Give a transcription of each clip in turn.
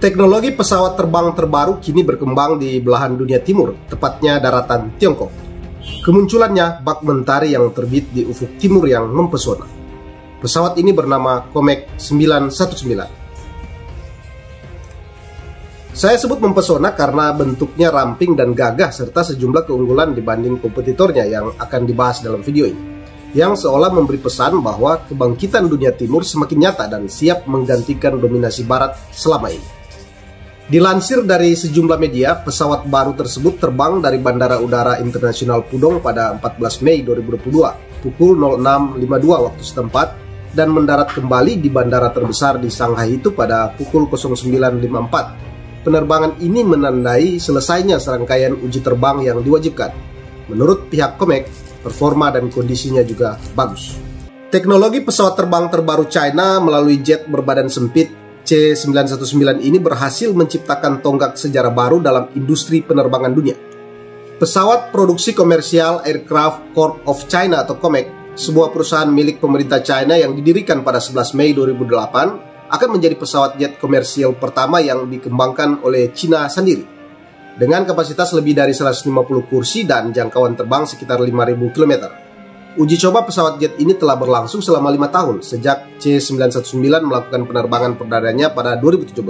Teknologi pesawat terbang terbaru kini berkembang di belahan dunia timur, tepatnya daratan Tiongkok. Kemunculannya bak mentari yang terbit di ufuk timur yang mempesona. Pesawat ini bernama Comac 919. Saya sebut mempesona karena bentuknya ramping dan gagah serta sejumlah keunggulan dibanding kompetitornya yang akan dibahas dalam video ini, yang seolah memberi pesan bahwa kebangkitan dunia timur semakin nyata dan siap menggantikan dominasi barat selama ini. Dilansir dari sejumlah media, pesawat baru tersebut terbang dari Bandara Udara Internasional Pudong pada 14 Mei 2022 pukul 06.52 waktu setempat dan mendarat kembali di bandara terbesar di Shanghai itu pada pukul 09.54. Penerbangan ini menandai selesainya serangkaian uji terbang yang diwajibkan. Menurut pihak Comac, performa dan kondisinya juga bagus. Teknologi pesawat terbang terbaru China melalui jet berbadan sempit C919 ini berhasil menciptakan tonggak sejarah baru dalam industri penerbangan dunia. Pesawat produksi komersial Aircraft Corp of China atau Comac, sebuah perusahaan milik pemerintah China yang didirikan pada 11 Mei 2008, akan menjadi pesawat jet komersial pertama yang dikembangkan oleh China sendiri. Dengan kapasitas lebih dari 150 kursi dan jangkauan terbang sekitar 5.000 km. Uji coba pesawat jet ini telah berlangsung selama 5 tahun sejak C919 melakukan penerbangan perdananya pada 2017.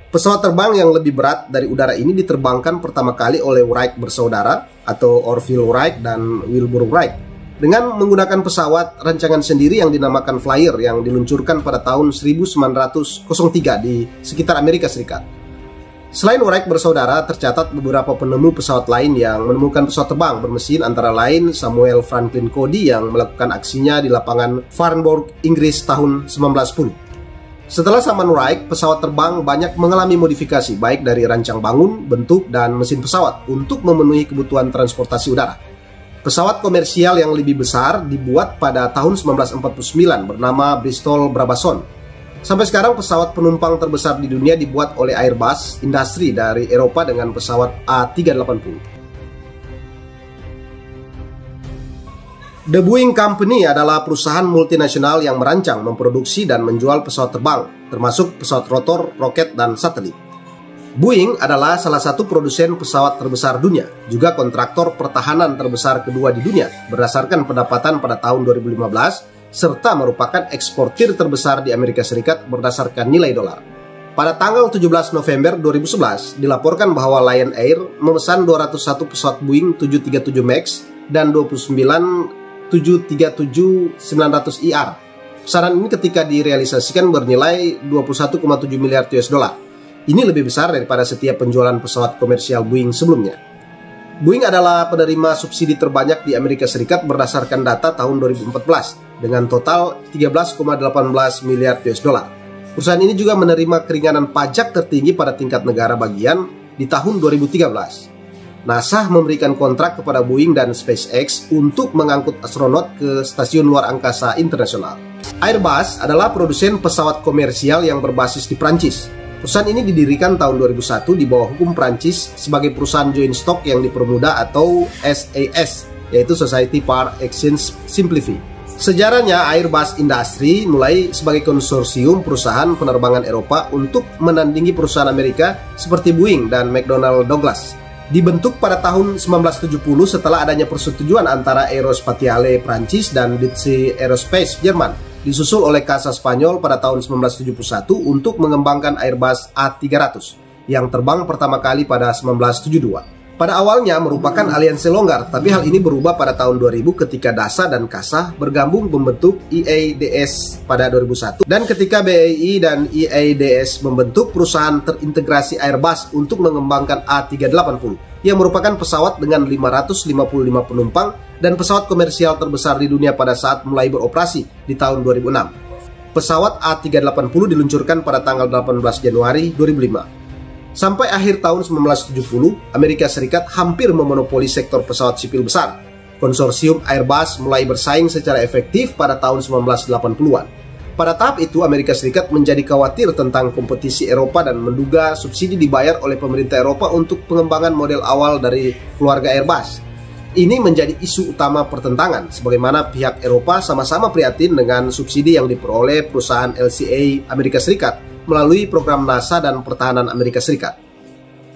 Pesawat terbang yang lebih berat dari udara ini diterbangkan pertama kali oleh Wright bersaudara atau Orville Wright dan Wilbur Wright dengan menggunakan pesawat rancangan sendiri yang dinamakan Flyer yang diluncurkan pada tahun 1903 di sekitar Amerika Serikat. Selain Wright bersaudara, tercatat beberapa penemu pesawat lain yang menemukan pesawat terbang bermesin, antara lain Samuel Franklin Cody yang melakukan aksinya di lapangan Farnborough, Inggris tahun 1910. Setelah zaman Wright, pesawat terbang banyak mengalami modifikasi baik dari rancang bangun, bentuk, dan mesin pesawat untuk memenuhi kebutuhan transportasi udara. Pesawat komersial yang lebih besar dibuat pada tahun 1949 bernama Bristol Brabazon. Sampai sekarang pesawat penumpang terbesar di dunia dibuat oleh Airbus Industrie dari Eropa dengan pesawat A380. The Boeing Company adalah perusahaan multinasional yang merancang, memproduksi, dan menjual pesawat terbang, termasuk pesawat rotor, roket, dan satelit. Boeing adalah salah satu produsen pesawat terbesar dunia, juga kontraktor pertahanan terbesar kedua di dunia, berdasarkan pendapatan pada tahun 2015, serta merupakan eksportir terbesar di Amerika Serikat berdasarkan nilai dolar. Pada tanggal 17 November 2011, dilaporkan bahwa Lion Air memesan 201 pesawat Boeing 737 MAX dan 29 737-900ER. Pesanan ini ketika direalisasikan bernilai 21,7 miliar US dollar. Ini lebih besar daripada setiap penjualan pesawat komersial Boeing sebelumnya. Boeing adalah penerima subsidi terbanyak di Amerika Serikat berdasarkan data tahun 2014 dengan total 13,18 miliar US dollar. Perusahaan ini juga menerima keringanan pajak tertinggi pada tingkat negara bagian di tahun 2013. NASA memberikan kontrak kepada Boeing dan SpaceX untuk mengangkut astronot ke stasiun luar angkasa internasional. Airbus adalah produsen pesawat komersial yang berbasis di Prancis. Perusahaan ini didirikan tahun 2001 di bawah hukum Prancis sebagai perusahaan joint stock yang dipermudah atau SAS, yaitu Society par Exchange Simplifié. Sejarahnya, Airbus Industrie mulai sebagai konsorsium perusahaan penerbangan Eropa untuk menandingi perusahaan Amerika seperti Boeing dan McDonnell Douglas. Dibentuk pada tahun 1970 setelah adanya persetujuan antara Aerospatiale Prancis dan Deutsche Aerospace Jerman, disusul oleh Casa Spanyol pada tahun 1971 untuk mengembangkan Airbus A300 yang terbang pertama kali pada 1972. Pada awalnya merupakan aliansi longgar, tapi hal ini berubah pada tahun 2000 ketika DASA dan CASA bergabung membentuk EADS pada 2001 dan ketika BAI dan EADS membentuk perusahaan terintegrasi Airbus untuk mengembangkan A380 yang merupakan pesawat dengan 555 penumpang dan pesawat komersial terbesar di dunia pada saat mulai beroperasi di tahun 2006. Pesawat A380 diluncurkan pada tanggal 18 Januari 2005. Sampai akhir tahun 1970, Amerika Serikat hampir memonopoli sektor pesawat sipil besar. Konsorsium Airbus mulai bersaing secara efektif pada tahun 1980-an. Pada tahap itu, Amerika Serikat menjadi khawatir tentang kompetisi Eropa dan menduga subsidi dibayar oleh pemerintah Eropa untuk pengembangan model awal dari keluarga Airbus. Ini menjadi isu utama pertentangan, sebagaimana pihak Eropa sama-sama prihatin dengan subsidi yang diperoleh perusahaan LCA Amerika Serikat melalui program NASA dan pertahanan Amerika Serikat.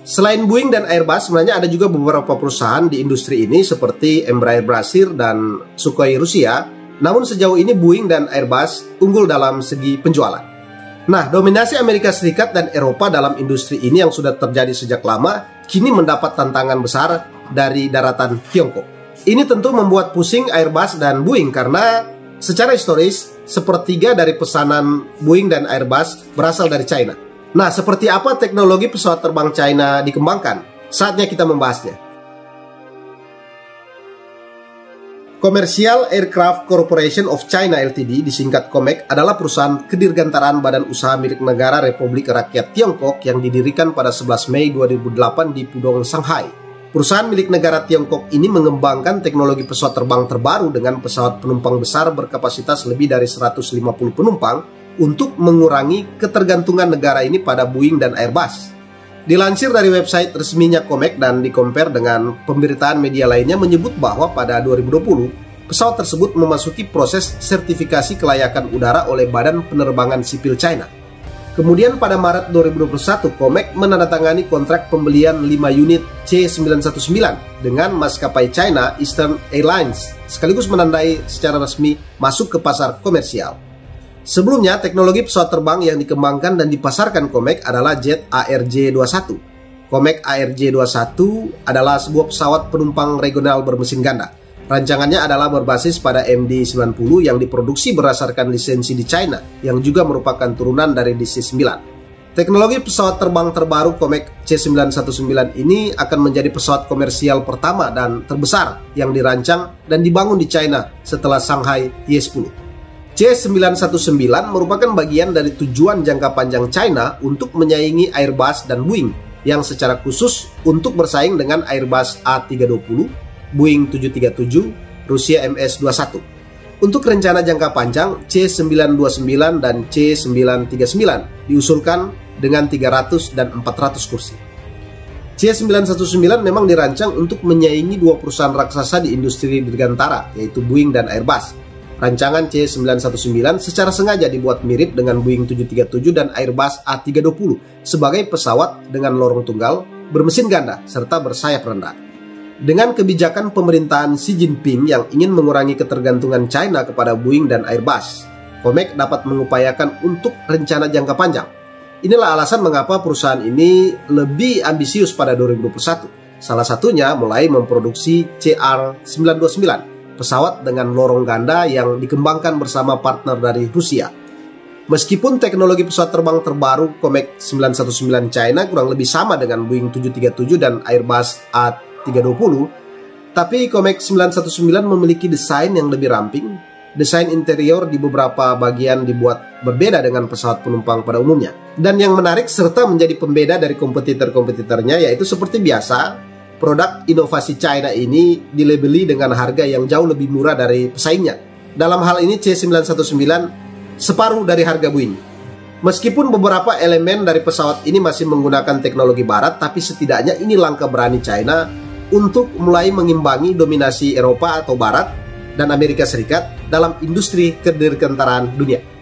Selain Boeing dan Airbus, sebenarnya ada juga beberapa perusahaan di industri ini seperti Embraer Brasil dan Sukhoi Rusia. Namun sejauh ini Boeing dan Airbus unggul dalam segi penjualan. Nah, dominasi Amerika Serikat dan Eropa dalam industri ini yang sudah terjadi sejak lama, kini mendapat tantangan besar dari daratan Tiongkok. Ini tentu membuat pusing Airbus dan Boeing karena secara historis, sepertiga dari pesanan Boeing dan Airbus berasal dari China. Nah, seperti apa teknologi pesawat terbang China dikembangkan? Saatnya kita membahasnya. Commercial Aircraft Corporation of China Ltd, disingkat COMAC, adalah perusahaan kedirgantaraan badan usaha milik negara Republik Rakyat Tiongkok yang didirikan pada 11 Mei 2008 di Pudong, Shanghai. Perusahaan milik negara Tiongkok ini mengembangkan teknologi pesawat terbang terbaru dengan pesawat penumpang besar berkapasitas lebih dari 150 penumpang untuk mengurangi ketergantungan negara ini pada Boeing dan Airbus. Dilansir dari website resminya COMAC dan dikompar dengan pemberitaan media lainnya menyebut bahwa pada 2020, pesawat tersebut memasuki proses sertifikasi kelayakan udara oleh Badan Penerbangan Sipil China. Kemudian pada Maret 2021, COMAC menandatangani kontrak pembelian 5 unit C919 dengan maskapai China Eastern Airlines, sekaligus menandai secara resmi masuk ke pasar komersial. Sebelumnya, teknologi pesawat terbang yang dikembangkan dan dipasarkan COMAC adalah jet ARJ-21. COMAC ARJ-21 adalah sebuah pesawat penumpang regional bermesin ganda. Rancangannya adalah berbasis pada MD-90 yang diproduksi berdasarkan lisensi di China, yang juga merupakan turunan dari DC-9. Teknologi pesawat terbang terbaru COMAC C919 ini akan menjadi pesawat komersial pertama dan terbesar yang dirancang dan dibangun di China setelah Shanghai Y10. C919 merupakan bagian dari tujuan jangka panjang China untuk menyaingi Airbus dan Boeing yang secara khusus untuk bersaing dengan Airbus A320, Boeing 737, Rusia MS-21. Untuk rencana jangka panjang, C929 dan C939 diusulkan dengan 300 dan 400 kursi. C919 memang dirancang untuk menyaingi dua perusahaan raksasa di industri dirgantara, yaitu Boeing dan Airbus. Rancangan C919 secara sengaja dibuat mirip dengan Boeing 737 dan Airbus A320 sebagai pesawat dengan lorong tunggal, bermesin ganda, serta bersayap rendah. Dengan kebijakan pemerintahan Xi Jinping yang ingin mengurangi ketergantungan China kepada Boeing dan Airbus, COMAC dapat mengupayakan untuk rencana jangka panjang. Inilah alasan mengapa perusahaan ini lebih ambisius pada 2021. Salah satunya mulai memproduksi CR929, pesawat dengan lorong ganda yang dikembangkan bersama partner dari Rusia. Meskipun teknologi pesawat terbang terbaru COMAC 919 China kurang lebih sama dengan Boeing 737 dan Airbus A320, tapi COMAC 919 memiliki desain yang lebih ramping. Desain interior di beberapa bagian dibuat berbeda dengan pesawat penumpang pada umumnya. Dan yang menarik serta menjadi pembeda dari kompetitor-kompetitornya yaitu seperti biasa, produk inovasi China ini dilabeli dengan harga yang jauh lebih murah dari pesaingnya. Dalam hal ini C919 separuh dari harga Boeing. Meskipun beberapa elemen dari pesawat ini masih menggunakan teknologi barat, tapi setidaknya ini langkah berani China untuk mulai mengimbangi dominasi Eropa atau barat dan Amerika Serikat dalam industri kedirgantaraan dunia.